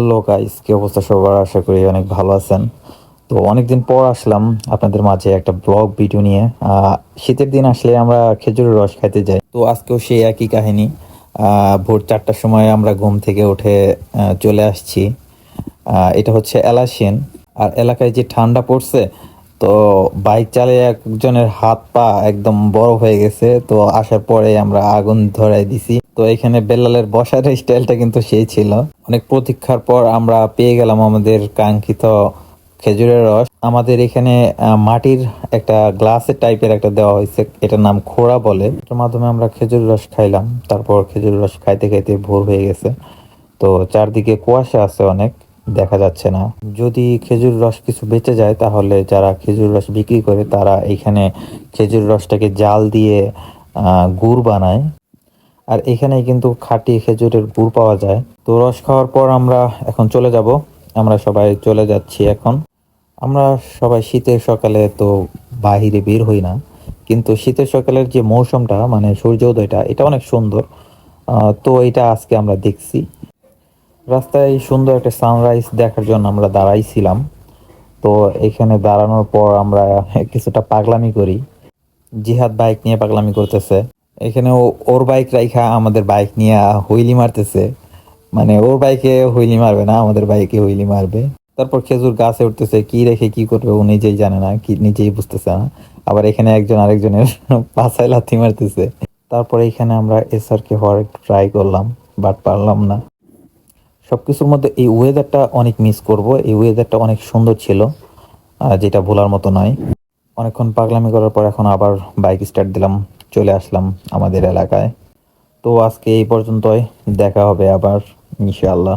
Hello guys, কি অবস্থা সবার? আশা করি অনেক ভালো আছেন। তো অনেকদিন পর আসলাম আপনাদের মাঝে একটা ব্লগ ভিডিও নিয়ে। শীতের দিন আসলে আমরা খেজুরের রস খাইতে যাই। তো আজকেও সেই একই কাহিনী। ভোর 4টার সময় আমরা ঘুম থেকে উঠে চলে আসছি। এটা হচ্ছে এলাসিন। আর এলাকায় যে ঠান্ডা পড়ছে, তো বাইক চালিয়ে একজনের হাত পা একদম বরফ হয়ে গেছে। তো আসার পরে আমরা আগুন ধরাই দিছি। তো এখানে বেল্লালের বসার স্টাইলটা কিন্তু সেই ছিল। অনেক প্রতীক্ষার পর আমরা পেয়ে গেলাম আমাদের কাঙ্ক্ষিত খেজুরের রস। আমাদের এখানে মাটির একটা গ্লাসের টাইপের একটা দেওয়া হয়েছে, এটার নাম খোড়া বলে। এটার মাধ্যমে আমরা খেজুর রস খাইলাম। তারপর খেজুর রস খাইতে খাইতে ভোর হয়ে গেছে। তো চারদিকে কুয়াশা আছে, অনেক দেখা যাচ্ছে না। যদি খেজুর রস কিছু বেঁচে যায়, তাহলে যারা খেজুর রস বিক্রি করে তারা এখানে খেজুর রসটাকে জাল দিয়ে গুড় বানায়। আর এখানেই কিন্তু খাঁটি খেজুরের গুড় পাওয়া যায়। তো রস খাওয়ার পর আমরা এখন চলে যাব। আমরা সবাই চলে যাচ্ছি এখন। আমরা সবাই শীতের সকালে তো বাহিরে বের হই না, কিন্তু শীতের সকালের যে মৌসুমটা, মানে সূর্যোদয়টা, এটা অনেক সুন্দর। তো এটা আজকে আমরা দেখছি। রাস্তায় সুন্দর একটা সানরাইজ দেখার জন্য আমরা দাঁড়াইছিলাম। তো এখানে দাঁড়ানোর পর আমরা কিছুটা পাগলামি করি। জিহাদ বাইক নিয়ে পাগলামি করতেছে। এখানে ওর বাইক রাইখা আমাদের বাইক নিয়ে হুইলি মারতেছে। মানে ওর বাইকে হুইলি মারবে না, আমাদের বাইকে হুইলি মারবে। তারপর খেজুর গাছে উঠতেছে, কি রেখে কি করবে ও নিজেই জানে না, কি নিজেই বুঝতেছে না। আবার এখানে একজন আরেকজনের পাছায় লাথি মারতেছে। তারপরে এখানে আমরা এসআরকে হওয়ার একটু ট্রাই করলাম, বাট পারলাম না। সবকিছুর মধ্যে এই ওয়েদারটা অনেক মিস করব। এই ওয়েদারটা অনেক সুন্দর ছিল, যেটা ভোলার মতো নয়। অনেকক্ষণ পাগলামি করার পর এখন আবার বাইক স্টার্ট দিলাম, চলে আসলাম আমাদের এলাকায়। তো আজকে এই পর্যন্তই, দেখা হবে আবার ইনশাআল্লাহ।